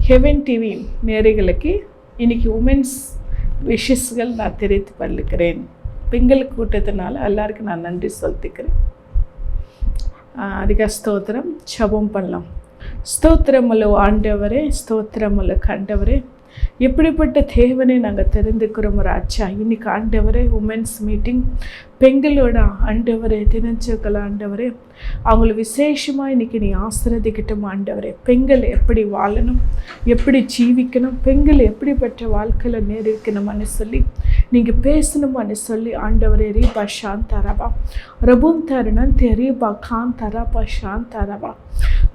Heaven TV நேயர்களுக்கு இன்னைக்கு women's விஷஸ்கள் நான் தெரிவித்து பள்ளிக்கிறேன். பெண்கள் கூட்டத்தினால எல்லாருக்கும் நான் நன்றி சொல்லிக்கிறேன். அதிக ஸ்தோத்திரம். ஜெபம் பண்ணலாம். ஸ்தோத்திரமுள்ள ஆண்டவரே, ஸ்தோத்திரமுள்ள கண்டவரே, எப்படிப்பட்ட தேவனை நாங்கள் தெரிந்துக்கிறோம் ராஜா. இன்னைக்கு ஆண்டவரே உமென்ஸ் மீட்டிங் பெண்களோட ஆண்டவரே தினச்சக்கள் ஆண்டவரே, அவங்கள விசேஷமாக இன்றைக்கி நீ ஆசீர்வதிக்கட்டும் ஆண்டவரே. பெண்கள் எப்படி வாழணும், எப்படி ஜீவிக்கணும், பெண்கள் எப்படிப்பட்ட வாழ்க்கையில் நேரிக்கணும்னு சொல்லி நீங்கள் பேசணும்னு சொல்லி ஆண்டவரே ரீபா சாந்தாரபா ரபும் தருணன் ரீபா காந்தாரபா சாந்தாரபா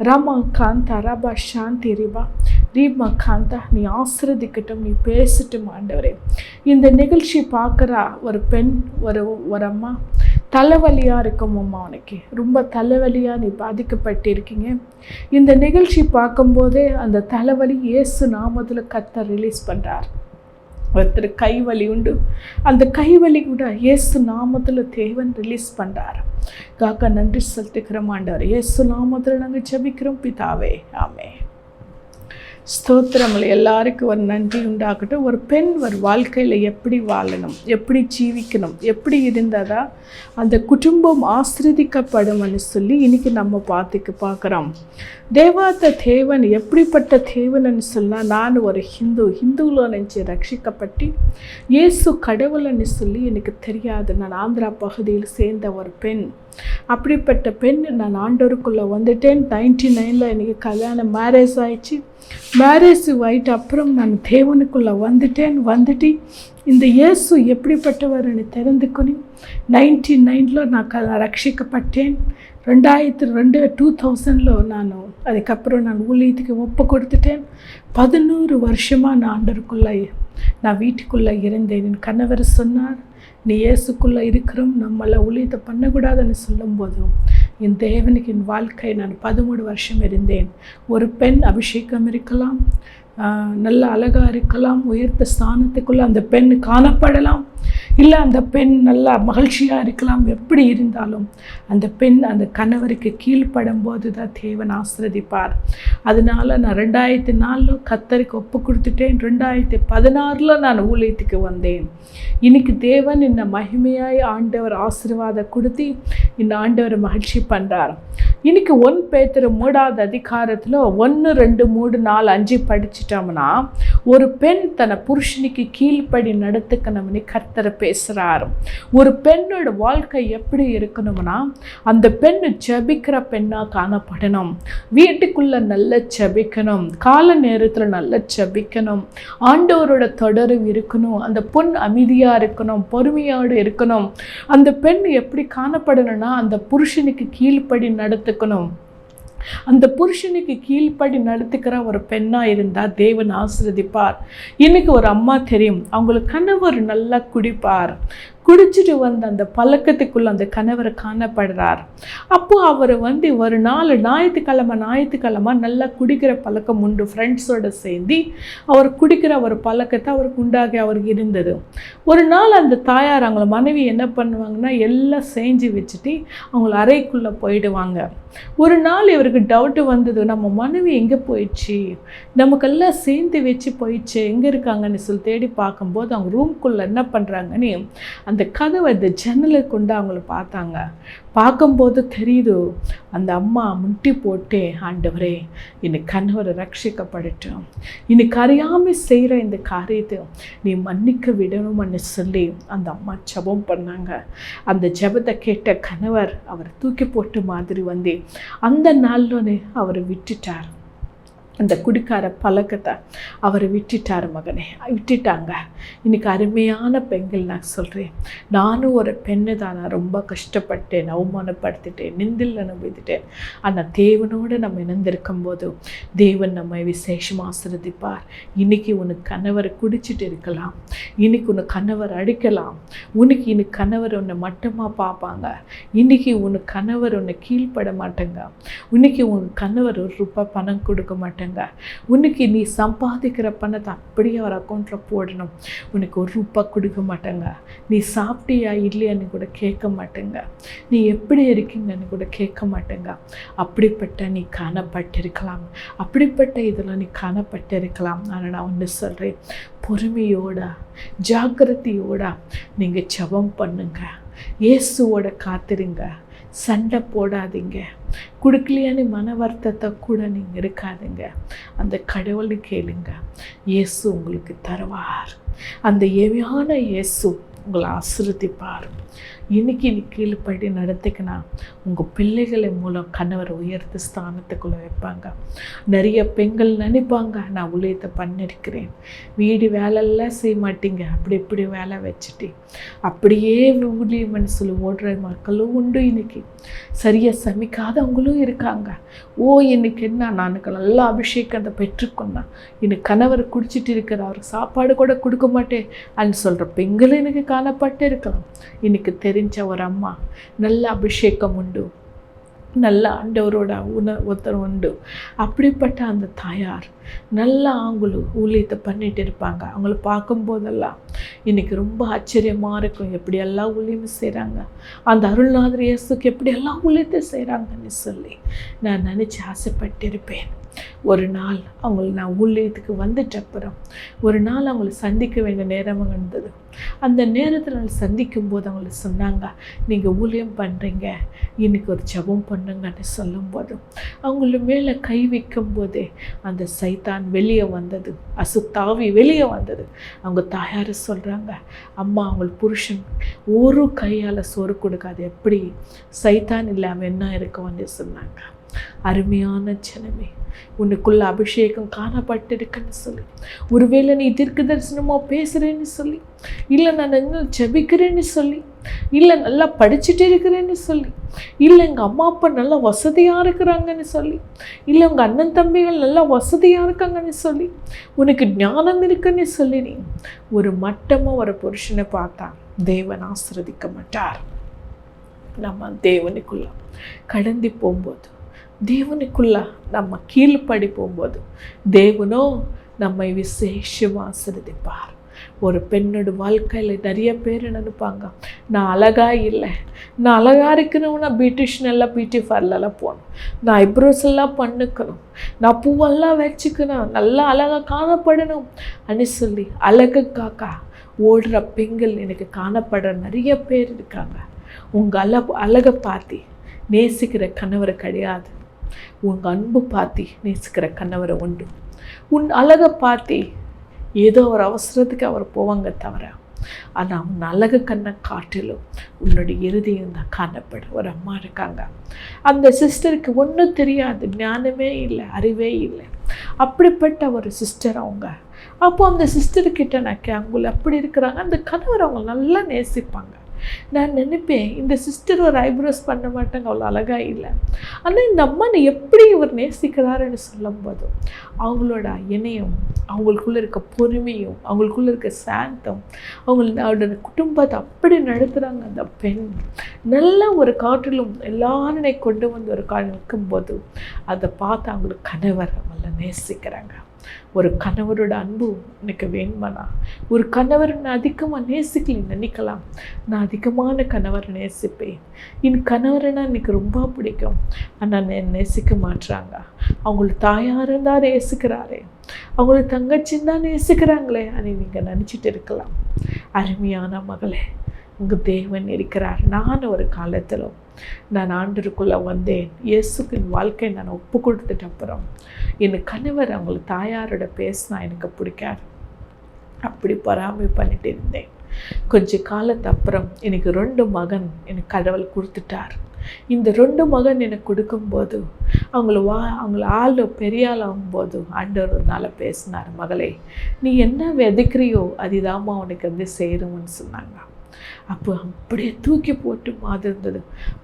ராமா காந்தாரபா சாந்தி ரீபா ரீபா காந்தா நீ ஆசீர்வதிக்கட்டும், நீ பேசட்டும் ஆண்டவரே. இந்த நிகழ்ச்சி பார்க்குற ஒரு பெண், ஒரு அம்மா தலைவலியாக இருக்கும் அம்மா, உனக்கு ரொம்ப தலைவலியாக நீ பாதிக்கப்பட்டிருக்கீங்க. இந்த நிகழ்ச்சி பார்க்கும்போதே அந்த தலைவலி இயேசு நாமத்தில் கர்த்தர் ரிலீஸ் பண்ணுறார். ஒருத்தர் கைவலி உண்டு, அந்த கைவலி கூட இயேசு நாமத்தில் தேவன் ரிலீஸ் பண்ணுறார். காக்கா நன்றி செலுத்துக்கிறோம் ஆண்டவர். இயேசு நாமத்தில் நாங்கள் ஜெபிக்கிறோம் பிதாவே, ஆமென். ஸ்தோத்திரங்கள். எல்லாருக்கும் ஒரு நன்றி உண்டாகட்டும். ஒரு பெண் ஒரு வாழ்க்கையில் எப்படி வாழணும், எப்படி ஜீவிக்கணும், எப்படி இருந்தால் அந்த குடும்பம் ஆசீர்வதிக்கப்படும்னு சொல்லி இன்றைக்கி நம்ம பார்க்குறோம். தேவாத தேவன் எப்படிப்பட்ட தேவன்னு சொன்னால், நான் ஒரு ஹிந்துவில் நினச்சி ரட்சிக்கப்பட்டு இயேசு கடவுள்னு சொல்லி எனக்கு தெரியாது. நான் ஆந்திரா பகுதியில் சேர்ந்த ஒரு பெண். அப்படிப்பட்ட பெண் நான் ஆண்டவருக்குள்ளே வந்துட்டேன். 99 எனக்கு கல்யாணம் மேரேஜ் ஆயிடுச்சு. மேரேஜ் ஆகிட்டு அப்புறம் நான் தேவனுக்குள்ளே வந்துட்டு இந்த இயேசு எப்படிப்பட்டவர்னு தெரிந்துக்கொண்டு 99 நான் ரட்சிக்கப்பட்டேன். 2000 நான் அதுக்கப்புறம் நான் ஊழியத்துக்கு ஒப்பு கொடுத்துட்டேன். 11 வருஷமாக நான் ஆண்டவருக்குள்ளே நான் வீட்டுக்குள்ளே இருந்தேன். என் கணவர் சொன்னார், நீ இயேசுக்குள்ளே இருக்கிறோம், நம்மளை ஊழியத்தை பண்ணக்கூடாதுன்னு சொல்லும்போதும் என் தேவனுக்கு என் வாழ்க்கை நான் 13 வருஷம் இருந்தேன். ஒரு பெண் அபிஷேகம் இருக்கலாம், நல்ல அழகாக இருக்கலாம், உயர்த்த ஸ்தானத்துக்குள்ளே அந்த பெண் காணப்படலாம், இல்லை அந்த பெண் நல்லா மகிழ்ச்சியாக இருக்கலாம். எப்படி இருந்தாலும் அந்த பெண் அந்த கணவருக்கு கீழ்ப்படும் போது தான் தேவன் ஆசீர்வதிப்பார். அதனால நான் 2004 கர்த்தருக்கு ஒப்பு கொடுத்துட்டேன். 2016 நான் ஊழியத்துக்கு வந்தேன். இன்னைக்கு தேவன் இந்த மகிமையாய் ஆண்டவர் ஆசீர்வாதம் கொடுத்து இந்த ஆண்டவர் மகிழ்ச்சி பண்ணுறார். இன்னைக்கு 1 பேதுரு 3வது அதிகாரத்தில் 1, 2, 3, 4, 5 படிச்சிட்டோம்னா, ஒரு பெண் தன்னை புருஷனுக்கு கீழ்ப்படி நடத்துக்கணும்னு கர்த்தர் பேசுகிறார். ஒரு பெண்ணோட வாழ்க்கை எப்படி இருக்கணும்னா, அந்த பெண் ஜெபிக்கிற பெண்ணாக காணப்படணும். வீட்டுக்குள்ளே நல்லா ஜெபிக்கணும், கால நேரத்தில் நல்லா ஜெபிக்கணும், ஆண்டவரோட தொடர்பு இருக்கணும், அந்த பொண் அமைதியாக இருக்கணும், பொறுமையோடு இருக்கணும். அந்த பெண் எப்படி காணப்படணும்னா, அந்த புருஷனுக்கு கீழ்ப்படி நடத்துக்கணும். அந்த புருஷனுக்கு கீழ்ப்படி நடத்துக்கிற ஒரு பெண்ணாக இருந்தால் தேவன் ஆசீர்வதிப்பார். இன்னைக்கு ஒரு அம்மா தெரியும், அவங்களுக்கு கணவர் நல்லா குடிப்பார். குடிச்சிட்டு வந்த அந்த பழக்கத்துக்குள்ளே அந்த கணவர் காணப்படுறார். அப்போது அவர் ஒரு நாள் ஞாயிற்றுக்கிழமை நல்லா குடிக்கிற பழக்கம் உண்டு. ஃப்ரெண்ட்ஸோடு சேர்ந்து அவர் குடிக்கிற ஒரு பழக்கத்தை அவருக்கு உண்டாகி அவருக்கு இருந்தது. ஒரு நாள் அந்த தாயார் அவங்கள மனைவி என்ன பண்ணுவாங்கன்னா, எல்லாம் செஞ்சு வச்சுட்டு அவங்கள அறைக்குள்ளே போயிடுவாங்க. ஒரு நாள் இவருக்கு டவுட்டு வந்தது, நம்ம மனைவி எங்கே போயிடுச்சு, நமக்கெல்லாம் சேர்ந்து வச்சு போயிடுச்சு, எங்கே இருக்காங்கன்னு சொல்லி தேடி பார்க்கும்போது அவங்க ரூம்குள்ளே என்ன பண்ணுறாங்கன்னு அந்த கதவை இந்த ஜன்னலை கொண்டு அவங்கள பார்த்தாங்க. பார்க்கும்போது தெரியுது, அந்த அம்மா முட்டி போட்டே, ஆண்டவரே இன்னைக்கு கணவரை ரட்சிக்கப்படட்டும், இன்னைக்கு அறியாமல் செய்கிற இந்த காரியத்தை நீ மன்னிக்க விடணும்னு சொல்லி அந்த அம்மா ஜெபம் பண்ணாங்க. அந்த ஜெபத்தை கேட்ட கணவர் அவர் தூக்கி போட்டு மாதிரி வந்து அந்த நாள்லோனே அவரை விட்டுட்டார். அந்த குடிக்கார பழக்கத்தை அவரை விட்டுட்டார். மகனே விட்டுட்டாங்க. இன்றைக்கி அருமையான பெண்கள் நான் சொல்கிறேன், நானும் ஒரு பெண்ணு தான். நான் ரொம்ப கஷ்டப்பட்டேன், அவமானப்படுத்திட்டேன், நிந்தில் அனுபவித்துட்டேன். ஆனால் தேவனோடு நம்ம இணைந்திருக்கும் போது தேவன் நம்மை விசேஷமாக ஆசீர்வதிப்பார். இன்றைக்கி உனக்கு கணவர் குடிச்சிட்டு இருக்கலாம், இன்றைக்கி உனக்கு கணவர் அடிக்கலாம், இன்னைக்கு கணவர் உன்னை மட்டமாக பார்ப்பாங்க, இன்றைக்கி உனக்கு கணவர் உன்னை கீழ்ப்பட மாட்டேங்க, இன்றைக்கி உங்கள் கணவர் ₹1 பணம் கொடுக்க மாட்டாங்க, மாட்டேங்க. உனக்கு நீ சம்பாதிக்கிற பணத்தை அப்படியே அவர் அக்கௌண்ட்டில் போடணும். உனக்கு ஒரு ரூபாய் கொடுக்க மாட்டேங்க. நீ சாப்பிட்டியா இல்லையான்னு கூட கேட்க மாட்டேங்க. நீ எப்படி இருக்கீங்கன்னு கூட கேட்க மாட்டேங்க. அப்படிப்பட்ட நீ காணப்பட்டிருக்கலாம், அப்படிப்பட்ட இதெல்லாம் நீ காணப்பட்டிருக்கலாம். ஆனால் நான் ஒன்று சொல்கிறேன், பொறுமையோட ஜாக்கிரதையோட நீங்கள் ஜெபம் பண்ணுங்க, இயேசுவோட காத்திருங்க, சண்டை போடாதீங்க, கொடுக்கலையான்னு மன வருத்தத்தை கூட நீங்கள் இருக்காதுங்க. அந்த கடவுளை கேளுங்க, இயேசு உங்களுக்கு தருவார். அந்த ஏமையான இயேசு உங்களை ஆசீர்வதிப்பார். இன்றைக்கி நீ கீழ்ப்படி நடத்திக்கினா உங்கள் பிள்ளைகளை மூலம் கணவரை உயர்த்த ஸ்தானத்துக்குள்ளே வைப்பாங்க. நிறைய பெண்கள் நினைப்பாங்க, நான் ஊழியத்தை பண்ணிருக்கிறேன், வீடு வேலையெல்லாம் செய்ய மாட்டீங்க, அப்படி இப்படி வேலை வச்சுட்டு அப்படியே ஊழியம்னு சொல்லி ஓடுற மக்களும் உண்டு. இன்றைக்கி சரியாக சமைக்காதவங்களும் இருக்காங்க. இன்னைக்கு என்ன, நானுக்கு நல்லா அபிஷேகத்தை பெற்றுக்கொண்டேன், இன்னைக்கு கணவர் குடிச்சிட்டு இருக்கிறார், சாப்பாடு கூட கொடுக்க மாட்டேன் அப்படின்னு சொல்கிற பெண்களும் எனக்கு காணப்பட்டு இருக்கலாம். இன்னைக்கு தெரிஞ்ச ஒரு அம்மா, நல்ல அபிஷேகம் உண்டு, நல்ல ஆண்டவரோட ஒருத்தர் உண்டு. அப்படிப்பட்ட அந்த தாயார் நல்லா அவங்களும் ஊழியத்தை பண்ணிட்டு இருப்பாங்க. அவங்கள பார்க்கும்போதெல்லாம் இன்றைக்கி ரொம்ப ஆச்சரியமாக இருக்கும், எப்படியெல்லாம் ஊழியம் செய்கிறாங்க, அந்த அருள்நாதர் இயேசுக்கு எப்படியெல்லாம் ஊழியத்தை செய்கிறாங்கன்னு சொல்லி நான் நினச்சி ஆசைப்பட்டிருப்பேன். ஒரு நாள் அவங்கள நான் ஊழியத்துக்கு வந்துட்டப்புறம் ஒரு நாள் அவங்கள சந்திக்க வேண்டிய நேரம் வந்தது. அந்த நேரத்தில் நான் சந்திக்கும் போது அவங்கள சொன்னாங்க, நீங்கள் ஊழியம் பண்ணுறீங்க, இன்றைக்கி ஒரு ஜெபம் பண்ணுங்கன்னு சொல்லும்போது அவங்கள மேலே கை வைக்கும் போதே அந்த சைத்தான் வெளியே வந்தது, அசுத்தாவி வெளியே வந்தது. அவங்க தாயார் சொல்கிறாங்க, அம்மா அவங்களுக்கு புருஷன் ஒரு கையால் சோறு கொடுக்காது, எப்படி சைத்தான் இல்லாமல் என்ன இருக்கும்னு சொன்னாங்க. அருமையான ஜனமே, உனக்குள்ள அபிஷேகம் காணப்பட்டிருக்குன்னு சொல்லி, ஒருவேளை நீ தீர்க்க தரிசனமாக பேசுகிறேன்னு சொல்லி, இல்லை நான் இன்னும் ஜெபிக்கிறேன்னு சொல்லி, இல்லை நல்லா படிச்சுட்டு இருக்கிறேன்னு சொல்லி, இல்லை எங்கள் அம்மா அப்பா நல்லா வசதியாக இருக்கிறாங்கன்னு சொல்லி, இல்லை உங்கள் அண்ணன் தம்பிகள் நல்லா வசதியாக இருக்காங்கன்னு சொல்லி, உனக்கு ஞானம் இருக்குன்னு சொல்லி நீ ஒரு மட்டமாக ஒரு புருஷனை பார்த்தா தேவன் ஆசீர்வதிக்க மாட்டார். நம்ம தேவனுக்குள்ள கடந்து போகும்போது, தேவனுக்குள்ள நம்ம கீழ்ப்படி போகும்போது தேவனோ நம்மை விசேஷமாக ஆசீர்வதிப்பார். ஒரு பெண்ணோட வாழ்க்கையில் நிறைய பேர் நினைப்பாங்க, நான் அழகாக இல்லை, நான் அழகாக இருக்கணும்னா பியூட்டிஷியனெல்லாம் பியூட்டி பார்லர்லாம் போகணும், நான் ஐப்ரோஸ் எல்லாம் பண்ணிக்கணும், நான் பூவெல்லாம் வச்சுக்கணும், நல்லா அழகாக காணப்படணும் அப்படின்னு சொல்லி அழகுக்காக ஓடுற பெண்கள் எனக்கு காணப்படுற நிறைய பேர் இருக்காங்க. உங்கள் அழகை பார்த்து நேசிக்கிற கணவர் கிடையாது, உங்கள் அன்பு பார்த்து நேசிக்கிற கணவரை உண்டு. உன் அழகை பார்த்து ஏதோ ஒரு அவசரத்துக்கு அவர் போவாங்க தவிர, ஆனால் உன் அழகு கண்ணை காட்டிலும் உன்னுடைய இருதயம் தான் காணப்படும். ஒரு அம்மா இருக்காங்க, அந்த சிஸ்டருக்கு ஒன்றும் தெரியாது, ஞானமே இல்லை, அறிவே இல்லை. அப்படிப்பட்ட ஒரு சிஸ்டர் அவங்க. அப்போ அந்த சிஸ்டர்கிட்ட நான் அவங்கள அப்படி இருக்கிறாங்க, அந்த கணவர் அவங்க நல்லா நேசிப்பாங்க. நான் நினைப்பேன், இந்த சிஸ்டர் ஒரு ஐப்ரோஸ் பண்ண மாட்டாங்க, அவ்வளோ அழகாக இல்லை, ஆனால் இந்த அம்மானை எப்படி இவர் நேசிக்கிறாருன்னு சொல்லும் போது அவங்களோட இணையம், அவங்களுக்குள்ளே இருக்க பொறுமையும், அவங்களுக்குள்ளே இருக்க சாந்தம், அவங்களோட குடும்பத்தை அப்படி நடத்துகிறாங்க. அந்த பெண் நல்ல ஒரு காற்றிலும் எல்லாரும் கொண்டு வந்து ஒரு கால் நிற்கும்போது அதை பார்த்து அவங்களுக்கு கணவர் அவங்கள நேசிக்கிறாங்க. ஒரு கணவரோட அன்பு எனக்கு வேணுமானா, ஒரு கணவரை நான் அதிகமாக நேசிக்கல நினைக்கலாம், நான் அதிகமான கணவரை நேசிப்பேன், என் கணவரைனா எனக்கு ரொம்ப பிடிக்கும், ஆனால் நேசிக்க மாட்டுறாங்க. அவங்களுக்கு தாயாரும் தான் நேசிக்கிறாரே, அவங்களுக்கு தங்கச்சின்னு தான் நேசிக்கிறாங்களே அதை நீங்கள் நினச்சிட்டு இருக்கலாம். அருமையான மகளே, உங்கள் தேவன் இருக்கிறார். நான் ஒரு காலத்தில் நான் ஆண்டருக்குள்ளே வந்தேன், இயேசுக்கு என் வாழ்க்கை நான் ஒப்பு கொடுத்துட்ட அப்புறம் என் கணவர் அவங்கள தாயாரோட பேசினா எனக்கு பிடிக்காது, அப்படி பொறாமை பண்ணிட்டு இருந்தேன். கொஞ்ச காலத்து அப்புறம் எனக்கு 2 மகன் எனக்கு கடவுள் கொடுத்துட்டார். இந்த 2 மகன் எனக்கு கொடுக்கும்போது அவங்கள ஆள் பெரிய ஆள் ஆகும்போது ஆண்டவர் ஒரு நாள் பேசினார், மகளே நீ என்ன விதைக்கிறியோ அதுதாம்மா உனக்கு சேரும்னு சொன்னாங்க. அப்போ அப்படியே தூக்கி போட்டு மாதிரி இருந்தது.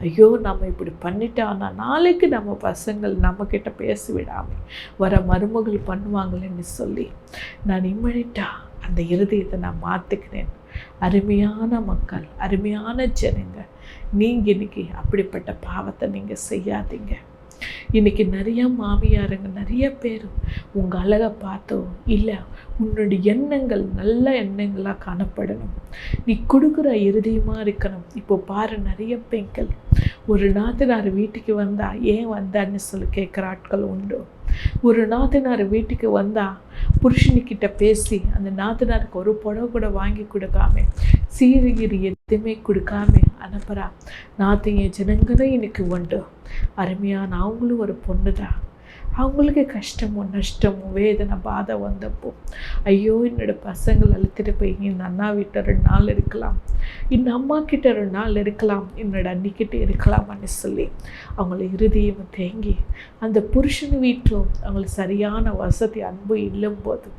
ஐயோ நம்ம இப்படி பண்ணிட்டான்னா நாளைக்கு நம்ம பசங்கள் நம்மக்கிட்ட பேச விடாமல் வர மருமகள் பண்ணுவாங்களேன்னு சொல்லி நான் இம்மடிட்டாக அந்த இருதயத்தை நான் மாற்றிக்கிறேன். அருமையான மக்கள், அருமையான ஜனங்க, நீங்கள் இன்றைக்கி அப்படிப்பட்ட பாவத்தை நீங்கள் செய்யாதீங்க. இன்றைக்கி நிறையா மாமியாருங்க நிறைய பேர் உங்கள் அழகை பார்த்தோ இல்லை உன்னுடைய எண்ணங்கள் நல்ல எண்ணங்களாக காணப்படணும், நீ கொடுக்குற இறுதியுமாக இருக்கணும். இப்போ பாரு, நிறைய பெண்கள் ஒரு நாத்தனார் வீட்டுக்கு வந்தால் ஏன் வந்தான்னு சொல்லி கேட்குற ஆட்கள் உண்டு. ஒரு நாத்தனார் வீட்டுக்கு வந்தால் புருஷனுக்கிட்ட பேசி அந்த நாத்தனாருக்கு ஒரு புடவை கூட வாங்கி கொடுக்காம சீரகிரி எதுவுமே கொடுக்காம அனுப்புகிறா. நாத்தைய ஜனங்களும் இன்னைக்கு உண்டு. அருமையான அவங்களும் ஒரு பொண்ணு தான். அவங்களுக்கு கஷ்டமோ நஷ்டமோ வேதனை பாதை வந்தப்போ, ஐயோ என்னோட பசங்களை அழுத்திட்டு போய் இந்த அண்ணா வீட்டை 2 நாள் இருக்கலாம், இந்த அம்மா கிட்ட 2 நாள் இருக்கலாம், என்னோட அன்னிக்கிட்டே இருக்கலாமான்னு சொல்லி அவங்கள இறுதியும் தேங்கி அந்த புருஷன் வீட்டிலும் அவங்களுக்கு சரியான வசதி அன்பு இல்லும்போது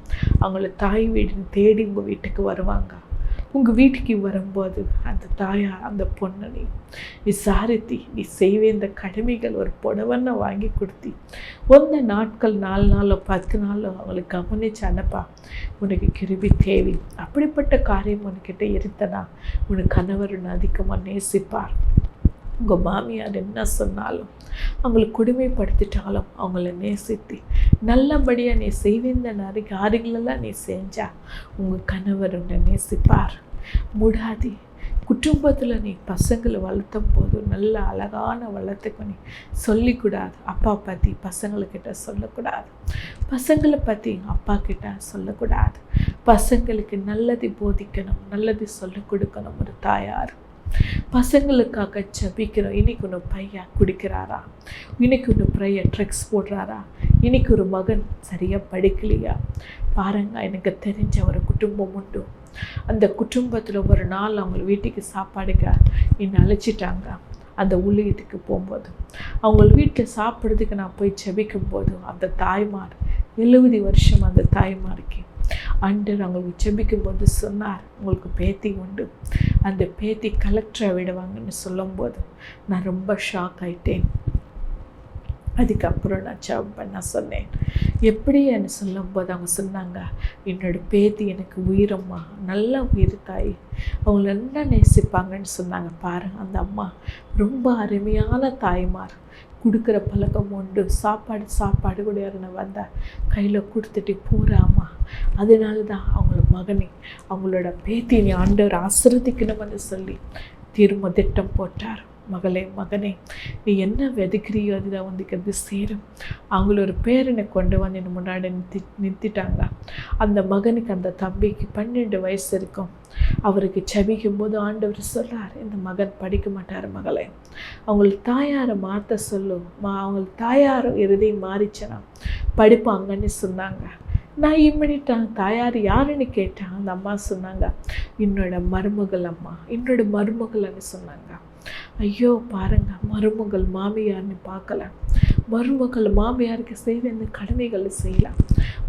அவங்கள தாய் வீடுன்னு தேடி உங்கள் வீட்டுக்கு வருவாங்க. உங்கள் வீட்டுக்கு வரும்போது அந்த தாயார் அந்த பொண்ணை நீ விசாரித்தி நீ செய்வே இந்த கடமைகள் ஒரு புடவனை வாங்கி கொடுத்தி 1 நாட்கள் 4 நாளோ 10 நாளோ அவங்களுக்கு கவனிச்சு அனுப்பா. உனக்கு கிருபை தேவை. அப்படிப்பட்ட காரியம் உனக்கிட்ட இருந்தனா உனக்கு கணவர் அதிகமாக நேசிப்பார். உங்கள் மாமியார் என்ன சொன்னாலும் அவங்களை கொடுமைப்படுத்திட்டாலும் அவங்கள நேசித்து நல்லபடியாக நீ செய்வேந்த காரியங்களெல்லாம் நீ செஞ்சா உங்கள் கணவர் உன்னை நேசிப்பார். முடாதி குடும்பத்தில் நீ பசங்களை வளர்த்தும் போது நல்ல அழகான வளர்த்துக்கு நீ சொல்லிக்கூடாது. அப்பா பற்றி பசங்களுக்கிட்ட சொல்லக்கூடாது, பசங்களை பற்றி அப்பா கிட்ட சொல்லக்கூடாது. பசங்களுக்கு நல்லது போதிக்கணும், நல்லது சொல்லிக் கொடுக்கணும். ஒரு தாயார் பசங்களுக்காக ஜபிக்கிறோம். இன்னைக்கு ஒன்று பையன் குடிக்கிறாரா, இன்னைக்கு ஒன்று பையன் ட்ரக்ஸ் போடுறாரா, இன்னைக்கு ஒரு மகன் சரியாக படிக்கலையா பாருங்க. எனக்கு தெரிஞ்ச ஒரு குடும்பம் உண்டு. அந்த குடும்பத்தில் ஒரு நாள் அவங்க வீட்டுக்கு சாப்பாடுக்க என்னை அழைச்சிட்டாங்க. அந்த ஊழியத்துக்கு போகும்போது அவங்க வீட்டில் சாப்பிட்றதுக்கு நான் போய் ஜெபிக்கும் போது அந்த தாய்மார் 70 வருஷம் அந்த தாய்மாருக்கு ஆண்டவர் அவங்களுக்கு ஜெபிக்கும் போது சொன்னார், உங்களுக்கு பேத்தி உண்டு, அந்த பேத்தி கலெக்டரை விடுவாங்கன்னு சொல்லும்போது நான் ரொம்ப ஷாக் ஆகிட்டேன். அதுக்கப்புறம் நான் ஜெபம் பண்ண சொன்னேன். எப்படி என்ன சொல்லும்போது அவங்க சொன்னாங்க, என்னோடய பேத்தி எனக்கு உயிரம்மா, நல்ல உயிர் தாய், அவங்கள நல்லா நேசிப்பாங்கன்னு சொன்னாங்க. பாருங்கள், அந்த அம்மா ரொம்ப அருமையான தாய்மார். கொடுக்குற பழக்கம் உண்டு. சாப்பாடு கூட யாருன்னு வந்தால் கையில் கொடுத்துட்டு போகிறாம்மா. அதனால தான் அவங்கள மகனே அவங்களோட பேத்தியை ஆண்டவர் ஆசீர்வதிக்கணும்னு சொல்லி திரும்ப திட்டம் போட்டார். மகனே நீ என்ன விதைக்கிறியோ அதுதான் வந்து சேரும். அவங்களோட பேரனை கொண்டு வந்து என்ன முன்னாடி நிறுத்திட்டாங்க. அந்த மகனுக்கு அந்த தம்பிக்கு 12 வயசு இருக்கும். அவருக்கு ஜெபிக்கும் போது ஆண்டவர் சொல்கிறார், இந்த மகன் படிக்க மாட்டார் மகளே, அவங்களுக்கு தாயாரை மாற்ற சொல்லும், அவங்களுக்கு தாயார் இறுதி மாறிச்சனா படிப்பாங்கன்னு சொன்னாங்க. நான் இம்மிடிட்டான் தாயார் யாருன்னு கேட்டேன். அந்த அம்மா சொன்னாங்க, என்னோட மருமகள் அம்மா, என்னோட மருமகள்னு சொன்னாங்க. ஐயோ பாருங்க, மருமகள் மாமியார்னு பார்க்கல, மருமகள் மாமியாருக்கு செய்த இந்த கடமைகளை செய்யலாம்.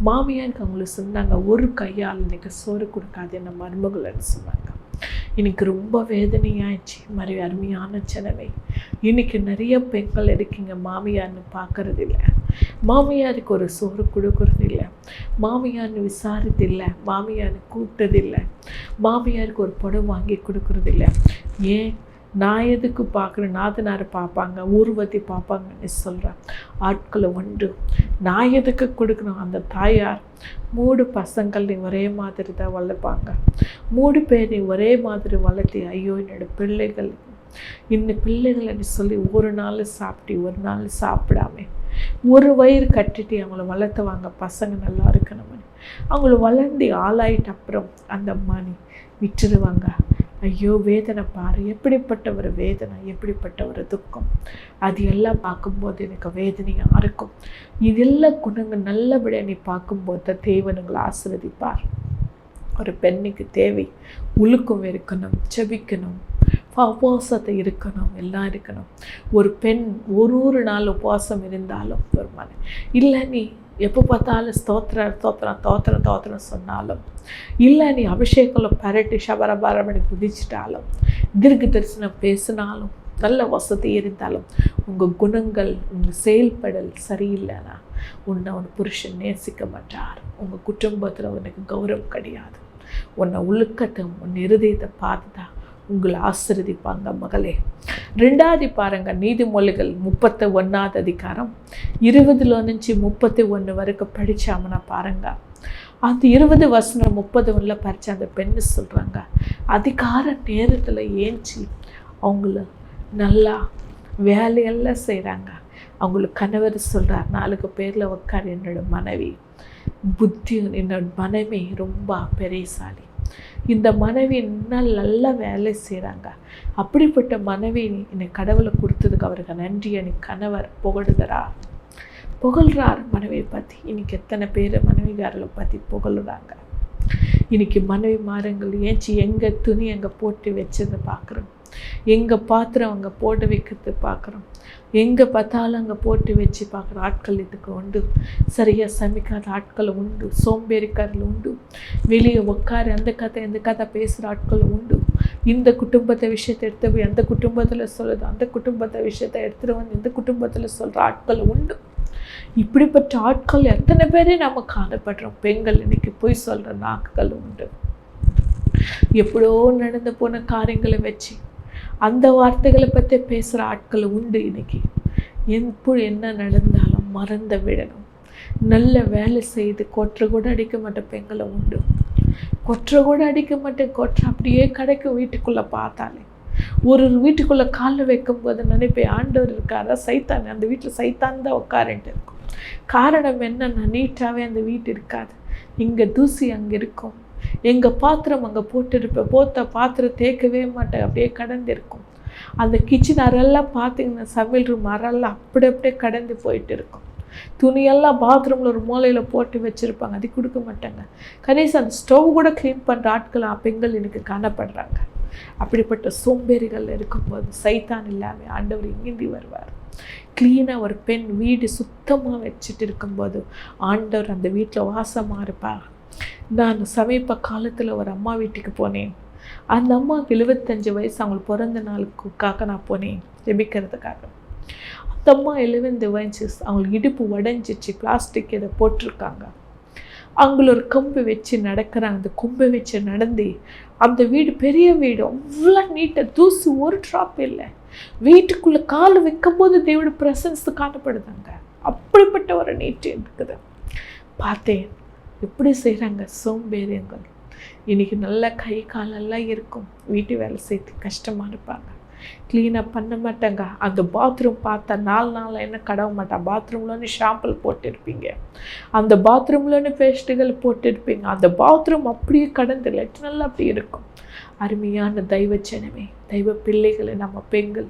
மாமியாருக்கு அவங்களுக்கு சொன்னாங்க, ஒரு கையால் எனக்கு சோறு கொடுக்காது என்ன மருமகள்னு சொன்னாங்க. எனக்கு ரொம்ப வேதனையாயிடுச்சு. மாதிரி அருமையான ஜனமே, இன்றைக்கி நிறைய பெண்கள் இருக்கீங்க, மாமியார்னு பார்க்கறது இல்லை, மாமியாருக்கு ஒரு சோறு கொடுக்கறது இல்லை, மாமியார்னு விசாரித்தில்லை, மாமியார்னு கூப்பிட்டதில்லை, மாமியாருக்கு ஒரு புடவை வாங்கி கொடுக்கறதில்லை. ஏன் நான் எதுக்கு பார்க்குறேன், நாத்தனார் பார்ப்பாங்க, ஊர்வத்தி பார்ப்பாங்கன்னு சொல்கிறேன் ஆட்களை உண்டு. நான் எதுக்கு கொடுக்கணும்? அந்த தாயார் 3 பசங்களையும் ஒரே மாதிரி தான் வளர்ப்பாங்க. 3 பேரையும் ஒரே மாதிரி வளர்த்தி, ஐயோ என்னோட பிள்ளைகள் இன்னும் பிள்ளைகள்னு சொல்லி ஒரு நாள் சாப்பிட்டு ஒரு நாள் சாப்பிடாம ஒரு வயிறு கட்டிட்டு அவங்கள வளர்த்துவாங்க. பசங்க நல்லா இருக்கணும்னு அவங்கள வளர்ந்து ஆளாயிட்ட அப்புறம் அந்த அம்மானி விட்டுருவாங்க. ஐயோ வேதனை பாரு, எப்படிப்பட்ட ஒரு வேதனை, எப்படிப்பட்ட ஒரு துக்கம். அது எல்லாம் பார்க்கும்போது எனக்கு வேதனையாக இருக்கும். இதெல்லாம் குணங்கள் நல்லபடியாக நீ பார்க்கும்போது தேவனுங்களை ஆசீர்வதிப்பார். ஒரு பெண்ணுக்கு தேவை உழுக்கம் இருக்கணும், ஜெபிக்கணும், உபவாசத்தை இருக்கணும், எல்லாம் இருக்கணும். ஒரு பெண் ஒரு நாள் உபவாசம் இருந்தாலும் ஒரு மன இல்லை, நீ எப்போ பார்த்தாலும் ஸ்தோத்திரம் சொன்னாலும் இல்லை, நீ அபிஷேகம் பரட்டி ஷபரபாரமணி குதிச்சிட்டாலும் தீர்க்க தரிசனம் பேசினாலும் நல்ல வசதி இருந்தாலும் உங்கள் குணங்கள் உங்கள் செயல்படல் சரியில்லைன்னா உன்னை உன் புருஷன் நேசிக்க மாட்டார். உங்கள் குடும்பத்தில் உனக்கு கௌரவம் கிடையாது. உன்னை உழுக்கத்தை உன் இருதயத்தை பார்த்துதான் உங்களை ஆசீர்வதிப்பாங்க மகளே. 2வது பாருங்க, நீதிமொழிகள் 31வது அதிகாரம் 20-31 வரைக்கும் படிச்சாமனா பாருங்க. அந்த 20 வசனம் 31 படிச்ச அந்த பெண்ணு சொல்றாங்க, அதிகார நேரத்தில் ஏஞ்சி அவங்கள நல்லா வேலையெல்லாம் செய்கிறாங்க. அவங்களுக்கு கணவர் சொல்கிறார், 4 பேரில் உட்கார், என்னோட மனைவி புத்தி, என்னோட மனைவி ரொம்ப பெரியசாலி, இந்த மனைவி நல்லா வேலை செய்கிறாங்க, அப்படிப்பட்ட மனைவி எனக்கு கடவுளை கொடுத்ததுக்கு அவருக்கு நன்றி எனக்கு கணவர் புகழ்றார் மனைவியை பற்றி. இன்றைக்கி எத்தனை பேர் மனைவிகாரர்களை பற்றி புகழ்கிறாங்க. இன்றைக்கி மனைவி மாறுங்கள் ஏஞ்சி எங்கள் துணி அங்கே போட்டு வச்சது பார்க்குறோம், எங்கள் பாத்திரம் அங்கே போட்டு வைக்கிறது பார்க்குறோம், எங்கே பார்த்தாலும் அங்கே போட்டு வச்சு பார்க்குற ஆட்கள் இதுக்கு உண்டு. சரியாக சமைக்காத ஆட்கள் உண்டு, சோம்பேறிக்காரர்கள் உண்டு, வெளியே உட்காரு அந்த கதை இந்த கதை பேசுகிற ஆட்கள் உண்டு. இந்த குடும்பத்தை விஷயத்தை எடுத்து போய் அந்த குடும்பத்தில் சொல்லுது, அந்த குடும்பத்தை விஷயத்தை எடுத்துகிட்டு வந்து இந்த குடும்பத்தில் சொல்கிற ஆட்கள் உண்டு. இப்படிப்பட்ட ஆட்கள் எத்தனை பேரே நம்ம காணப்படுறோம். பெண்கள் இன்னைக்கு போய் சொல்கிற நாட்கள் உண்டு. எப்படோ நடந்து போன காரியங்களை வச்சு அந்த வார்த்தைகளை பற்றி பேசுகிற ஆட்கள் உண்டு. இன்னைக்கு என்ன நடந்தாலும் மறந்து விடணும், நல்ல வேலை செய்து கொற்ற கூட அடிக்க மாட்ட பெண்களை உண்டு. கொற்ற கூட அடிக்க மாட்டேன், கொற்ற அப்படியே கிடைக்கும். வீட்டுக்குள்ளே பார்த்தாலே ஒரு வீட்டுக்குள்ளே காலில் வைக்கும்போது நினைப்பேன், ஆண்டவர் இருக்காரா சைத்தான், அந்த வீட்டில் சைத்தான் தான் உட்காரன்ட்டு இருக்கும். காரணம் என்னன்னா, நீட்டாகவே அந்த வீட்டு இருக்காது, இங்கே தூசி அங்கே இருக்கும், எங்கள் பாத்திரம் அங்கே போட்டிருப்பேன், பாத்திரம் தேய்க்கவே மாட்டேன், அப்படியே கடந்து இருக்கும். அந்த கிச்சன் அறையெல்லாம் பார்த்தீங்கன்னா சமையல் ரூம் அறையெல்லாம் அப்படியே கடந்து போயிட்டு இருக்கும். துணியெல்லாம் பாத்ரூமில் ஒரு மூலையில் போட்டு வச்சுருப்பாங்க, அது கொடுக்க மாட்டாங்க. கடைசி அந்த ஸ்டவ் கூட க்ளீன் பண்ணுற ஆட்கள் பெண்கள் எனக்கு காணப்படுறாங்க. அப்படிப்பட்ட சோம்பேறிகள் இருக்கும்போது சைத்தான் இல்லாமல் ஆண்டவர் இங்கிந்தி வருவார். க்ளீனாக ஒரு பெண் வீடு சுத்தமாக வச்சுட்டு இருக்கும்போது ஆண்டவர் அந்த வீட்டில் வாசமாக இருப்பார். நான் சமீப காலத்தில் ஒரு அம்மா வீட்டுக்கு போனேன். அந்த அம்மாவுக்கு 75 வயசு, அவங்களுக்கு பிறந்த நாளுக்காக நான் போனேன் ஜெபிக்கிறதுக்காக. அந்த அம்மா 70 வயசு, அவங்களுக்கு இடுப்பு உடஞ்சிச்சு, பிளாஸ்டிக் இதை போட்டிருக்காங்க. அவங்கள ஒரு கொம்பு வச்சு நடக்கிறாங்க. அந்த கொம்பை வச்சு நடந்து அந்த வீடு பெரிய வீடு, அவ்வளோ நீட்டாக, தூசி ஒரு ட்ராப் இல்லை. வீட்டுக்குள்ளே கால் வைக்கும்போது தேவோட ப்ரெசன்ஸ் காணப்படுதாங்க. அப்படிப்பட்ட ஒரு நீட்டு இருக்குது. பார்த்தேன் எப்படி செய்கிறாங்க சோம்பேறியங்கள். இன்றைக்கி நல்ல கை காலெல்லாம் இருக்கும், வீட்டு வேலை செய்து கஷ்டமாக இருப்பாங்க, க்ளீனாக பண்ண மாட்டாங்க. அந்த பாத்ரூம் பார்த்தா 4 நாள் என்ன கடவ மாட்டான். பாத்ரூம்லன்னு ஷாம்பிள் போட்டிருப்பீங்க, அந்த பாத்ரூம்லன்னு பேஸ்ட்டுகள் போட்டிருப்பீங்க, அந்த பாத்ரூம் அப்படியே கடந்து லெட்டனெல்லாம் அப்படி இருக்கும். அருமையான தெய்வச்சனமே, தெய்வ பிள்ளைகளை நம்ம பெண்கள்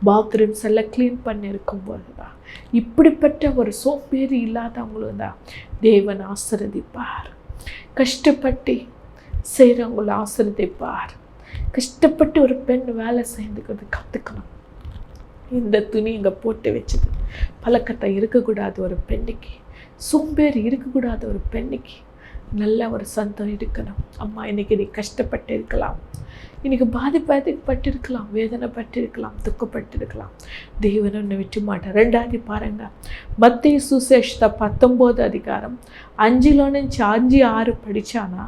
பாத்ரூம்ஸ் எல்லாம் க்ளீன் பண்ணியிருக்கும் போது தான் இப்படிப்பட்ட ஒரு சோம்பேறி இல்லாதவங்களும் தான் தேவன் ஆசீர்வதிப்பார். கஷ்டப்பட்டு செய்கிறவங்கள ஆசீர்வதிப்பார். கஷ்டப்பட்டு ஒரு பெண் வேலை செய்துக்கிறது கற்றுக்கணும். இந்த துணி இங்கே போட்டு வச்சது பழக்கத்தை இருக்கக்கூடாது. ஒரு பெண்ணுக்கு சோம்பேறி இருக்கக்கூடாது. ஒரு பெண்ணுக்கு நல்ல ஒரு சந்தோஷம் இருக்கணும். அம்மா இன்றைக்கி நீ கஷ்டப்பட்டு இருக்கலாம், இன்றைக்கி பாதிப்பட்டிருக்கலாம், வேதனைப்பட்டிருக்கலாம், துக்கப்பட்டிருக்கலாம். தேவன் ஒன்று விட்டு மாட்டார். 2வது பாருங்க, மத்தேயு சுவிசேஷத்தை 19 அதிகாரம் 5-6 படித்தானா,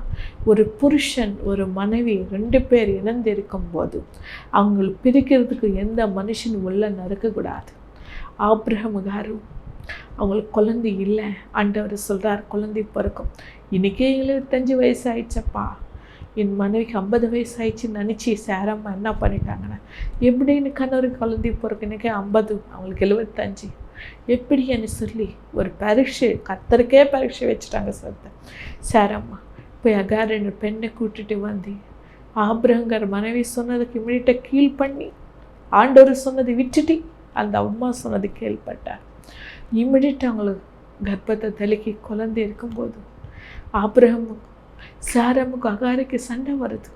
ஒரு புருஷன் ஒரு மனைவி 2 பேர் இணைந்து இருக்கும்போது அவங்களை பிரிக்கிறதுக்கு எந்த மனுஷனும் உள்ள நடக்கக்கூடாது. ஆபிரகாமுகாரும் அவங்களுக்கு குழந்தை இல்லை, ஆண்டவர் சொல்கிறார் குழந்தை பிறக்கும். இன்றைக்கே 75 வயசு ஆயிடுச்சப்பா, என் மனைவிக்கு 50 வயசு ஆயிடுச்சுன்னு நினச்சி சேரம்மா என்ன பண்ணிட்டாங்கன்னா, எப்படின்னு கணவருக்கு குழந்தை பிறகு இன்றைக்கே 50, அவங்களுக்கு 75 எப்படின்னு சொல்லி ஒரு பரீட்சை, கத்தருக்கே பரீட்சை வச்சுட்டாங்க. சேரம்மா போய் அகார் என்ற பெண்ணை கூட்டிட்டு வந்து ஆபிரகாம் மனைவி சொன்னதுக்கு இமிடியேட்டாக கீழ் பண்ணி ஆண்டவர் சொன்னதை விட்டுட்டு அந்த அம்மா சொன்னது கேள்விப்பட்டார். இமிடியேட்டாக அவங்களுக்கு கர்ப்பத்தை தெளிக்கி குழந்தை இருக்கும்போது ஆபிரகாமுக்கு சாராமுக்கு அகாருக்கு சண்டை வருது.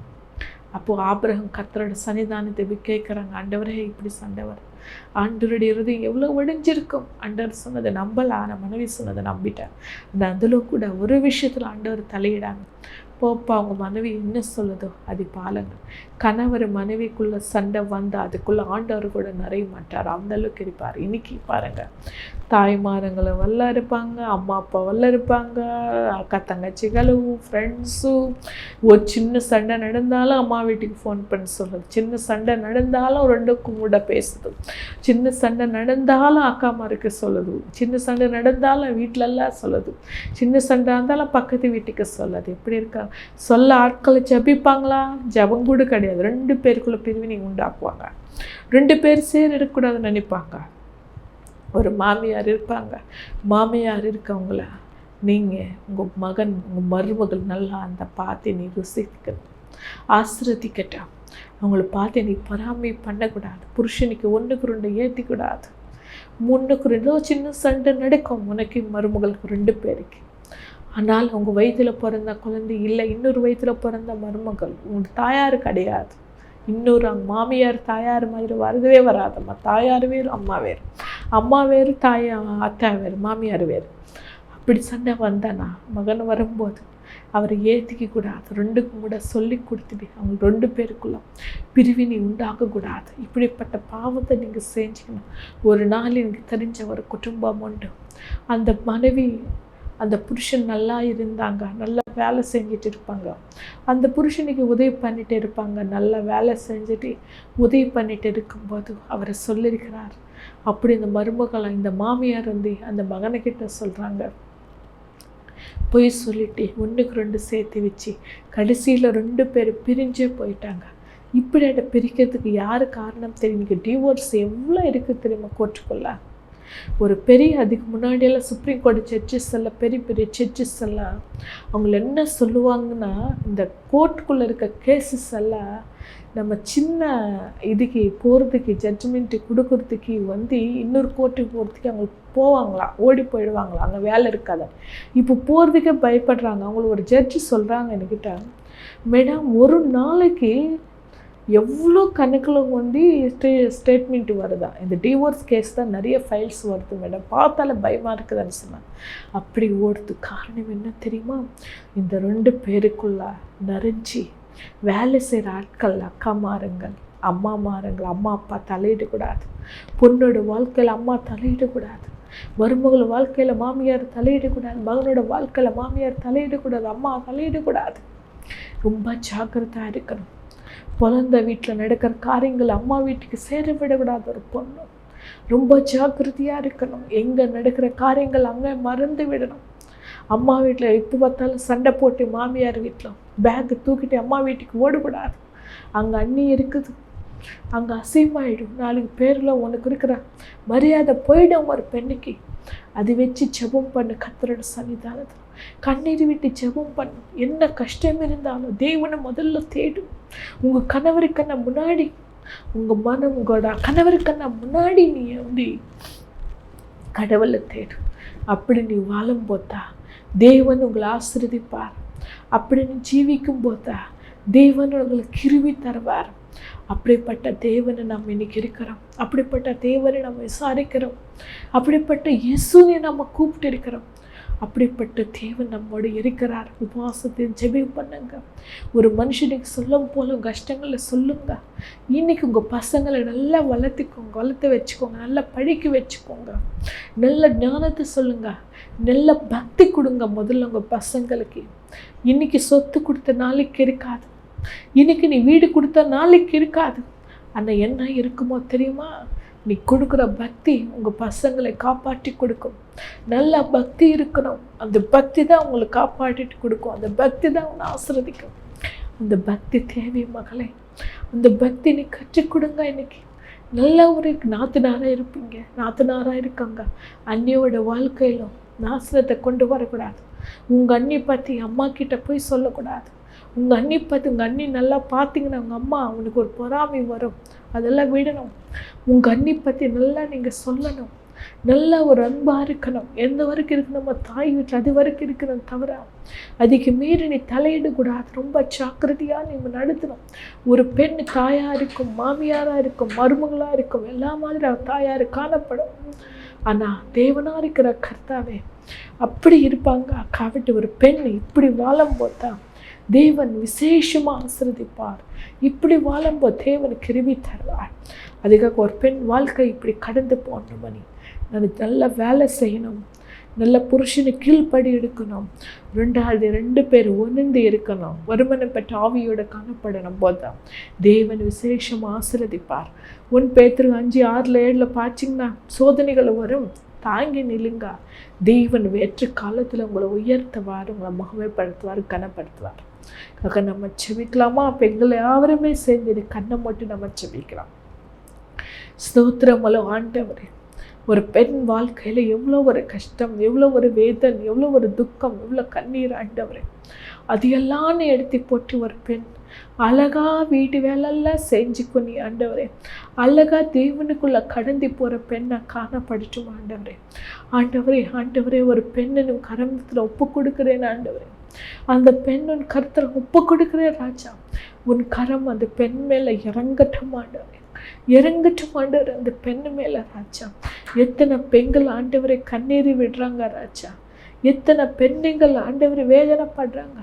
அப்போது ஆபிரகாம் கர்த்தரோட சன்னிதானத்தை போய் கேட்குறாங்க, ஆண்டவரே இப்படி சண்டை வருது, ஆண்டவருடைய இருதயம் எவ்வளோ ஒடிஞ்சிருக்கும். ஆண்டவர் சொன்னதை நம்பலை, ஆனால் மனைவி சொன்னதை நம்பிட்டார். அந்த அதில் கூட ஒரு விஷயத்தில் ஆண்டவர் தலையிடாங்க. போப்பா அவங்க மனைவி என்ன சொல்லுதோ அது பாலங்க. கணவர் மனைவிக்குள்ளே சண்டை வந்தால் அதுக்குள்ளே ஆண்டவர் கூட நிறைய மாட்டார், அந்தளவுக்கு இருப்பார். இன்றைக்கி பாருங்கள், தாய்மாரங்களை வல்ல இருப்பாங்க, அம்மா அப்பா வல்ல இருப்பாங்க, அக்கா தங்கச்சிகளும் ஃப்ரெண்ட்ஸும். ஒரு சின்ன சண்டை நடந்தாலும் அம்மா வீட்டுக்கு ஃபோன் பண்ணி சொல்லுது, சின்ன சண்டை நடந்தாலும் ரெண்டுக்கும் கூட பேசுது, சின்ன சண்டை நடந்தாலும் அக்காமாருக்கு சொல்லுது, சின்ன சண்டை நடந்தாலும் வீட்டிலெல்லாம் சொல்லுது, சின்ன சண்டை இருந்தாலும் பக்கத்து வீட்டுக்கு சொல்லுது. எப்படி இருக்கா சொல்ல ஆட்களை ஜபிப்பாங்களா? ஜபம் கூட கிடையாது. 2 பேருக்குள்ள பிரிவினை உண்டாக்குவாங்க. 2 பேர் இருக்கக்கூடாதுன்னு நினைப்பாங்க. ஒரு மாமியார் இருப்பாங்க, மாமியார் இருக்கவங்கள நீங்கள் உங்கள் மகன் உங்கள் மருமகள் நல்லா அந்த பார்த்து நீ ருசிக்கணும், ஆசிர்வதிக்கட்டும். அவங்கள பார்த்து நீ பொறாமை பண்ணக்கூடாது. புருஷனுக்கு 1க்கு 2 ஏற்றிக்கூடாது. 3க்கு 2 சின்ன சண்டை நடக்கும் உனக்கு மருமகளுக்கு 2 பேருக்கு. ஆனால் அவங்க வயிற்றில் பிறந்த குழந்தை இல்லை, இன்னொரு வயிற்றில் பிறந்த மருமகள் உங்கள் தாயார் கிடையாது. இன்னொரு மாமியார் தாயார் மாதிரி வரவே வராதம்மா. தாயார் வேறு, அம்மா வேறு, அம்மா வேறு, அத்தா வேறு, மாமியார் வேறு. அப்படி சண்டை வந்தானா மகன் வரும்போது அவரை ஏற்றிக்க கூடாது. 2க்கும் கூட சொல்லி கொடுத்துட்டு அவங்க 2 பேருக்குள்ள பிரிவினை உண்டாக்கக்கூடாது. இப்படிப்பட்ட பாவத்தை நீங்கள் செஞ்சுக்கணும். ஒரு நாள் எனக்கு தெரிஞ்ச ஒரு குடும்பம் உண்டு. அந்த மனைவி அந்த புருஷன் நல்லா இருந்தாங்க, நல்லா வேலை செஞ்சுட்டு இருப்பாங்க. அந்த புருஷனுக்கு உதவி பண்ணிட்டு இருப்பாங்க, நல்லா வேலை செஞ்சுட்டு உதவி பண்ணிட்டு இருக்கும்போது அவரை சொல்லியிருக்கிறார். அப்படி இந்த மருமகளை இந்த மாமியார் அந்த மகனைக்கிட்ட சொல்கிறாங்க, போய் சொல்லிட்டு 1க்கு 2 சேர்த்து வச்சு கடைசியில் 2 பேர் பிரிஞ்சே போயிட்டாங்க. இப்படி பிரிக்கிறதுக்கு யார் காரணம் தெரியும்? இன்றைக்கி டிவோர்ஸ் எவ்வளோ இருக்குது தெரியுமா கோர்ட்டுக்குள்ள? ஒரு பெரிய அதுக்கு முன்னாடியெல்லாம் சுப்ரீம் கோர்ட் ஜட்ஜஸ் எல்லாம் பெரிய பெரிய ஜட்ஜஸ் எல்லாம் அவங்கள என்ன சொல்லுவாங்கன்னா, இந்த கோர்ட்டுக்குள்ளே இருக்க கேஸஸ் எல்லாம் நம்ம சின்ன இதுக்கு போகிறதுக்கு ஜட்ஜ்மெண்ட்டு கொடுக்கறதுக்கு இன்னொரு கோர்ட்டுக்கு போகிறதுக்கு அவங்களுக்கு போவாங்களாம், ஓடி போயிடுவாங்களாம், அங்கே வேலை இருக்காது. இப்போ போகிறதுக்கே பயப்படுறாங்க. அவங்களுக்கு ஒரு ஜட்ஜு சொல்கிறாங்க என்கிட்ட, மேடம் ஒரு நாளைக்கு எவ்வளோ கணக்கில் ஸ்டேட்மெண்ட்டு வருதா, இந்த டிவோர்ஸ் கேஸ் தான் நிறைய ஃபைல்ஸ் வருது மேடம், பார்த்தால பயமாக இருக்குதுன்னு சொன்னாங்க. அப்படி ஓடுது. காரணம் என்ன தெரியுமா? இந்த 2 பேருக்குள்ள நிறைஞ்சி வேலை செய்கிற ஆட்கள், அக்காமாருங்கள், அம்மாமாருங்கள், அம்மா அப்பா தலையிடக்கூடாது. பொண்ணோட வாழ்க்கையில் அம்மா தலையிடக்கூடாது, மருமகள் வாழ்க்கையில் மாமியார் தலையிடக்கூடாது, மகனோட வாழ்க்கையில் மாமியார் தலையிடக்கூடாது, அம்மா தலையிடக்கூடாது. ரொம்ப ஜாக்கிரதையாக இருக்கணும். பிறந்த வீட்டில் நடக்கிற காரியங்கள் அம்மா வீட்டுக்கு சேர விடக்கூடாது. ஒரு பொண்ணு ரொம்ப ஜாக்கிரதையாக இருக்கணும். எங்கே நடக்கிற காரியங்கள் அங்கே மறந்து விடணும். அம்மா வீட்டில் எப்போ பார்த்தாலும் சண்டை போட்டு மாமியார் வீட்டில் பேக்கு தூக்கிட்டு அம்மா வீட்டுக்கு ஓடக்கூடாது. அங்கே அண்ணி இருக்குது, அங்கே அசிங்கமாயிடும். 4 பேரில் உனக்கு இருக்கிற மரியாதை போயிடும் ஒரு பெண்ணுக்கு. அது வச்சு ஜெபம் பண்ணு, கர்த்தரோட சன்னிதானத்தில் கண்ணீர் விட்டு ஜெபம் பண்ணு. என்ன கஷ்டம் இருந்தாலும் தேவனை முதல்ல தேடும். உங்கள் கணவருக்கண்ண முன்னாடி, உங்களோட கணவருக்கண்ண முன்னாடி நீ கடவுளை தேடும். அப்படி நீ வாழும் போதா தேவன் உங்களை ஆசீர்வதிப்பார். அப்படி நீ ஜீவிக்கும் போதா தேவன் உங்களை கிருபை தருவார். அப்படிப்பட்ட தேவனை நம்ம இன்னைக்கு இருக்கிறோம். அப்படிப்பட்ட தேவனை நம்ம விசாரிக்கிறோம். அப்படிப்பட்ட இயேசுவை நம்ம கூப்பிட்டு இருக்கிறோம். அப்படிப்பட்ட தேவன் நம்மோடு இருக்கிறார். உபவாசத்தை ஜெபம் பண்ணுங்க. ஒரு மனுஷனுக்கு சொல்லும் போல கஷ்டங்களை சொல்லுங்க. இன்னைக்கு உங்கள் பசங்களை நல்லா வளர்த்து வச்சுக்கோங்க, நல்லா படிக்க வச்சுக்கோங்க, நல்ல ஞானத்தை சொல்லுங்க, நல்ல பக்தி கொடுங்க முதல்ல உங்கள் பசங்களுக்கு. இன்னைக்கு சொத்து கொடுத்த நாளைக்கு இருக்காது, இன்னைக்கு நீ வீடு கொடுத்த நாளைக்கு இருக்காது. அந்த என்ன இருக்குமோ தெரியுமா? நீ கொடுக்குற பக்தி உங்கள் பசங்களை காப்பாற்றி கொடுக்கும். நல்ல பக்தி இருக்கணும். அந்த பக்தி தான் உங்களை காப்பாற்றிட்டு கொடுக்கும். அந்த பக்தி தான் உன்னை ஆசீர்வதிக்கும். அந்த பக்தி தேவை மகளே. அந்த பக்தி நீ கற்றுக் கொடுங்க. இன்னைக்கு நல்ல ஒரு நாத்தனாராக இருப்பீங்க, நாத்தனாராக இருக்காங்க. அண்ணியோட வாழ்க்கையிலும் நாசனத்தை கொண்டு வரக்கூடாது. உங்கள் அண்ணி பற்றி அம்மா கிட்ட போய் சொல்லக்கூடாது. உங்கள் அண்ணி பார்த்து உங்கள் அண்ணி நல்லா பார்த்தீங்கன்னா உங்கள் அம்மா அவனுக்கு ஒரு பொறாமை வரும். அதெல்லாம் விடணும். உங்கள் அண்ணி பற்றி நல்லா நீங்கள் சொல்லணும். நல்லா ஒரு அன்பாக இருக்கணும். எந்த வரைக்கும் இருக்கணுமோ தாய் வீட்டில் அது வரைக்கும் இருக்கணும், தவிர அதுக்கு மீறி நீ தலையிடக்கூடாது. ரொம்ப ஜாக்கிரதையாக நீ நடத்தணும். ஒரு பெண் தாயாக இருக்கும், மாமியாராக இருக்கும், மருமகளாக இருக்கும், எல்லா மாதிரி அவள் தாயார் காணப்படும். ஆனால் தேவனாக இருக்கிற கர்த்தாவே அப்படி இருப்பாங்க. காவிட்டு ஒரு பெண் இப்படி வாழும் போதுதான் தேவன் விசேஷமாக ஆசீர்வதிப்பார். இப்படி வாழும்போது தேவன் கிருபை தருவார். அதுக்காக ஒரு பெண் வாழ்க்கை இப்படி கடந்து போகணும். நான் நல்ல வேலை செய்யணும், நல்ல புருஷனை கீழ்ப்படி எடுக்கணும், 2 பேர் ஒன்று இருக்கணும், வருமானம் பெற்ற ஆவியோட காணப்படணும் போதுதான் தேவன் விசேஷமாக ஆசீர்வதிப்பார். 1 பேதுரு 5:6-7 பார்த்தீங்கன்னா சோதனைகள் வரும், தாங்கி நில்லுங்க. தேவன் வெற்று காலத்தில் உங்களை உயர்த்துவார், உங்களை மகிமைப்படுத்துவார், கனப்படுத்துவார். நம்ம செபிக்கலாமா? பெண்களை யாருமே சேர்ந்து கண்ணை மட்டும் நம்ம செபிக்கலாம். ஸ்தோத்திரம் ஆண்டவரே. ஒரு பெண் வாழ்க்கையில் எவ்வளோ ஒரு கஷ்டம், எவ்வளோ ஒரு வேதனை, எவ்வளோ ஒரு துக்கம், எவ்வளோ கண்ணீர் ஆண்டவரே. அதையெல்லாம் எடுத்து போட்டு ஒரு பெண் அழகா வீட்டு வேலையெல்லாம் செஞ்சுக்கொண்டு ஆண்டவரே, அழகா தேவனுக்குள்ளே கடந்து போகிற பெண்ணை காணப்படட்டும் ஆண்டவரே. ஆண்டவரே ஆண்டவரே, ஒரு பெண்ணு கரத்தில் ஒப்பு கொடுக்குறேன் ஆண்டவரே. அந்த பெண் உன் கருத்தில் ஒப்பு கொடுக்குறேன் ராஜா. உன் கரம் அந்த பெண் மேலே இறங்கட்டும் ஆண்டவரே, இறங்கட்டும் ஆண்டவர் அந்த பெண்ணு மேலே ராஜா. எத்தனை பெண்கள் ஆண்டவரை கண்ணீர் விடுறாங்க ராஜா, எத்தனை பெண்கள் ஆண்டவரை வேதனைப்படுறாங்க,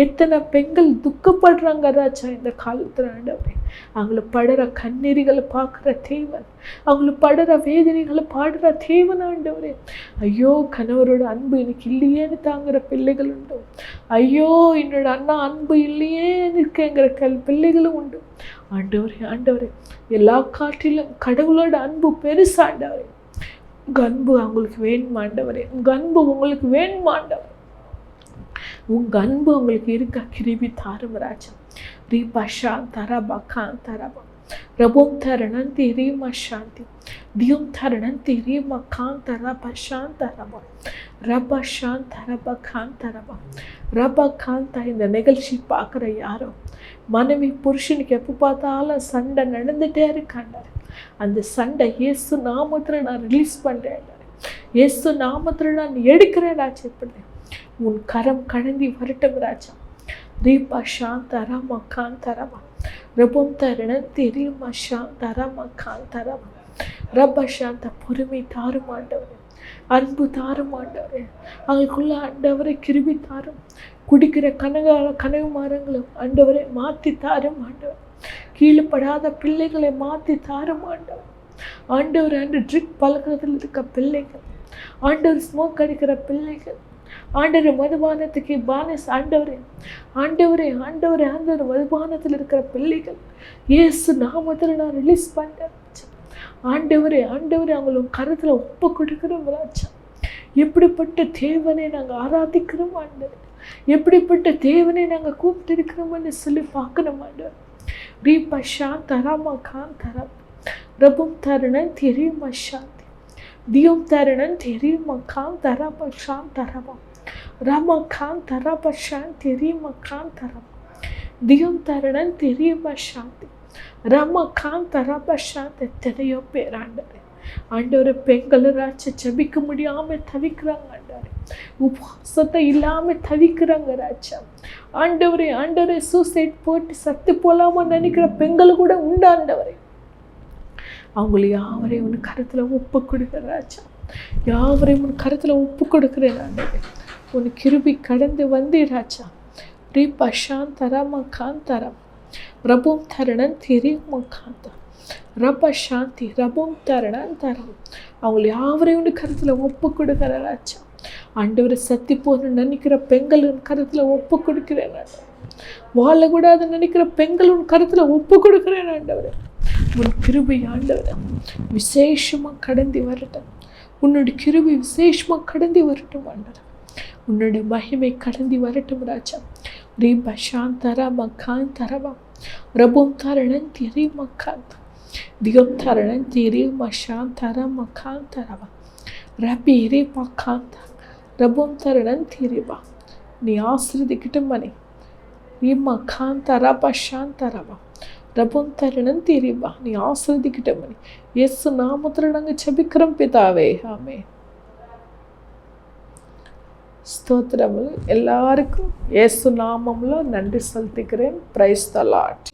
எத்தனை பெண்கள் துக்கப்படுறாங்க ராஜா இந்த காலத்தில் ஆண்டவரே. அவங்கள படுற கண்ணீர்களை பார்க்குற தேவன், அவங்கள படுற வேதனைகளை பாடுற தேவன் ஆண்டவரே. ஐயோ கணவரோட அன்பு எனக்கு இல்லையேன்னு தாங்குற பிள்ளைகள் உண்டு. ஐயோ என்னோட அண்ணா அன்பு இல்லையே இருக்குங்கிற பிள்ளைகளும் உண்டு ஆண்டவரே. ஆண்டவரே, எல்லா காட்டிலும் கடவுளோட அன்பு பெருசாண்டவரே. உங்கள் அன்பு அவங்களுக்கு வேணுமாண்டவரே, உங்கள் அன்பு உங்களுக்கு வேணுமாண்டவர். உங்கள் அன்பு உங்களுக்கு இருக்க கிருபை தாரும் ராஜா. ரீபா சாந்தரபா காந்தரபா ரபோம் தரணந்தி ரீமா சாந்தி தியும் தரணந்தி ரீமா காந்தரபா சாந்தரபா ரபா சாந்தரபா காந்தரபா ரபா காந்தா. இந்த நிகழ்ச்சி பார்க்குற யாரோ மனைவி புருஷனுக்கு எப்போ பார்த்தாலும் சண்டை நடந்துகிட்டே இருக்காண்டார். அந்த சண்டை இயேசு நாமத்தில் நான் ரிலீஸ் பண்ணுறேன், இயேசு நாமத்தில் நான் எடுக்கிறேன் ராஜா. எப்படி உன் கரம் கடந்தி வரட்டும் ராஜா. ரீபா சாந்தரமா காந்தரமா ரபம் தரணந்தி ரீமா சாந்தரமா காந்தரமா ரபா சாந்த. பொறுமை தாரும் ஆண்டவரே, அன்பு தாரும் ஆண்டவரே. அவங்களுக்குள்ள ஆண்டவரை கிருபி தாரும். குடிக்கிற கனவு மரங்களும் ஆண்டவரை மாற்றி தாரும் ஆண்டவர். கீழ்படாத பிள்ளைகளை மாற்றி தாரும் ஆண்டவர். ஆண்டவர் ட்ரிக் பழக்கத்தில் இருக்க பிள்ளைகள், ஆண்டவர் ஸ்மோக் அடிக்கிற பிள்ளைகள், ஆண்டவர் மதுபானத்துக்கு பானஸ் ஆண்டவரே ஆண்டவரே ஆண்டவரே ஆண்டவர் மதுபானத்தில் இருக்கிற பிள்ளைகள் இயேசு நாமத்தில் நான் ரிலீஸ் பண்ணுறேன் ஆண்டவரே. ஆண்டவரே அவங்களுக்கு கருத்தில் ஒப்பு கொடுக்கிறோம் ராஜா. எப்படிப்பட்ட தேவனை நாங்கள் ஆராதிக்கிறோம் ஆண்டவர், எப்படிப்பட்ட தேவனை நாங்கள் கூப்பிட்டு இருக்கிறோம்னு சொல்லி பார்க்கணும் ஆண்டவர். ரீபா சாந்தரமா காந்தரா ரபம் தரணன் தெரியுமா சாந்தி தியம் தரணன் தெரியுமா காந்தரபா சாந்தரபா ரமா காந்தரபா சாந்தி ரீமா காந்தரபா தியம் தரணன் தெரியுமா சாந்தி ரமா காந்தரபா சாந்தி. எத்தனையோ பேர் ஆண்டவர் ஆண்டவர் பெண்கள் ராஜா ஜபிக்க முடியாமல் தவிக்கிறாங்க ஆண்டவர், உபவாசத்தை இல்லாமல் தவிக்கிறாங்க ராஜா. ஆண்டவரே ஆண்டவரே, சூசைட் போட்டு சத்து போலாமல் நினைக்கிற பெண்கள் கூட உண்டு ஆண்டவரே. அவங்கள யாவரையும் உன் கருத்தில் ஒப்பு கொடுக்குற ராஜா, யாவரையும் உன் கருத்தில் ஒப்பு கொடுக்குறேன் ஆண்டவரே. உன் கிருபி கடந்து வந்தே ராஜா. ரீபா சாந்தரமா காந்தரம் ரபோம் தரணன் தெரியுமா காந்தா ரபா சாந்தி ரபோம் தரணன் தரம். அவங்கள யாவரையும் கருத்தில் ஒப்பு கொடுக்குற ராஜா. ஆண்டவரை சத்தி போகணும்னு நினைக்கிற பெண்கள் உன் கருத்தில் ஒப்பு கொடுக்கிறேன் ஆண்டவர். வாழக்கூடாதுன்னு நினைக்கிற பெண்கள் உன் கருத்தில் ஒப்பு கொடுக்குறேன் ஆண்டவர். உன் கிருபை ஆண்டவர் விசேஷமாக கடந்து வரட்டும். உன்னுடைய கிருபை விசேஷமாக கடந்து வரட்டும் ஆண்டவர். உன்னுடைய மகிமை கடந்து வரட்டும் ராஜா. ரீபா சாந்தரமா காந்தரமா ரபோம் தரணன் தெரியுமா காந்த திகம் தரணன் தெரியுமா சாந்தரமா காந்தரமா ரபி ரீபா காந்த ரபோம் தரணன் தெரியுமா. நீ ஆசிர்வதிக்கிட்ட மணி ரீமா காந்தரபா சாந்தரமா ரபம் தரணன் தெரியுமா. நீ ஆசிர்வதிக்கிட்ட மணி இயேசு நாமத்தில் நாங்கள் ஜெபிக்கிறோம் பிதாவே, ஆமே. ஸ்தோத்திரம். எல்லாருக்கும் இயேசு நாமம்ல நன்றி செலுத்துகிறேன். Praise the Lord.